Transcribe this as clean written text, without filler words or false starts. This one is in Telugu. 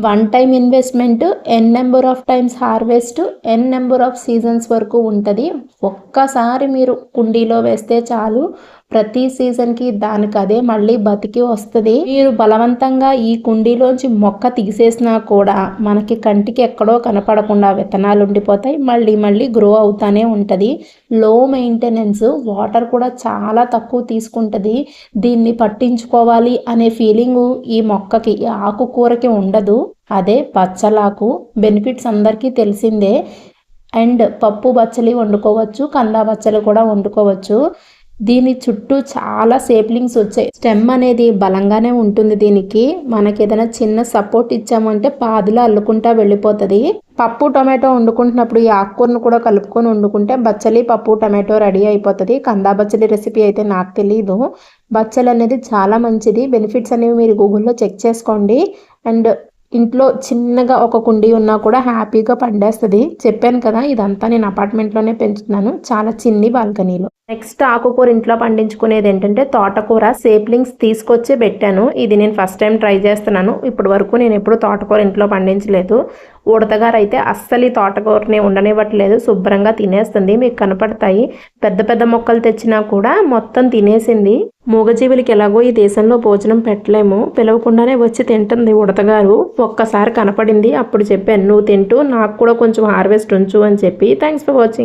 One time investment n number of times harvest n number of seasons వరకు ఉంటుంది. ఒక్కసారి మీరు కుండీలో వేస్తే చాలు, ప్రతి సీజన్కి దానికి అదే మళ్ళీ బతికి వస్తుంది. మీరు బలవంతంగా ఈ కుండీలోంచి మొక్క తీసేసినా కూడా మనకి కంటికి ఎక్కడో కనపడకుండా విత్తనాలు ఉండిపోతాయి, మళ్ళీ మళ్ళీ గ్రో అవుతానే ఉంటుంది. లో మెయింటెనెన్స్, వాటర్ కూడా చాలా తక్కువ తీసుకుంటుంది. దీన్ని పట్టించుకోవాలి అనే ఫీలింగు ఈ మొక్కకి, ఈ ఆకుకూరకి ఉండదు. అదే బచ్చలాకు బెనిఫిట్స్ అందరికీ తెలిసిందే. అండ్ పప్పు బచ్చలి వండుకోవచ్చు, కందా బచ్చలి కూడా వండుకోవచ్చు. దీని చుట్టూ చాలా సేప్లింగ్స్ వచ్చాయి. స్టెమ్ అనేది బలంగానే ఉంటుంది. దీనికి మనకి ఏదైనా చిన్న సపోర్ట్ ఇచ్చామంటే పాదిలో అల్లుకుంటా వెళ్ళిపోతుంది. పప్పు టొమాటో వండుకుంటున్నప్పుడు ఈ ఆకుకూరను కూడా కలుపుకొని వండుకుంటే బచ్చలి పప్పు టమాటో రెడీ అయిపోతుంది. కందా బచ్చలి రెసిపీ అయితే నాకు తెలీదు. బచ్చలి అనేది చాలా మంచిది. బెనిఫిట్స్ అనేవి మీరు గూగుల్లో చెక్ చేసుకోండి. అండ్ ఇంట్లో చిన్నగా ఒక కుండీ ఉన్నా కూడా హ్యాపీగా పండేస్తుంది. చెప్పాను కదా, ఇదంతా నేను అపార్ట్మెంట్లోనే పెంచుతున్నాను, చాలా చిన్ని బాల్కనీలో. నెక్స్ట్ ఆకుకూర ఇంట్లో పండించుకునేది ఏంటంటే తోటకూర. సేప్లింగ్స్ తీసుకొచ్చి పెట్టాను. ఇది నేను ఫస్ట్ టైం ట్రై చేస్తున్నాను. ఇప్పటి వరకు నేను ఎప్పుడు తోటకూర ఇంట్లో పండించలేదు. ఉడతగారు అయితే అస్సలు ఈ తోటకూరని ఉండనివ్వట్లేదు, శుభ్రంగా తినేస్తుంది. మీకు కనపడతాయి. పెద్ద పెద్ద మొక్కలు తెచ్చినా కూడా మొత్తం తినేసింది. మూగజీవులకి ఎలాగో ఈ దేశంలో భోజనం పెట్టలేము, పిలవకుండానే వచ్చి తింటుంది ఉడతగారు. ఒక్కసారి కనపడింది, అప్పుడు చెప్పాను నువ్వు తింటూ నాకు కూడా కొంచెం హార్వెస్ట్ ఉంచు అని చెప్పి. Thanks for watching.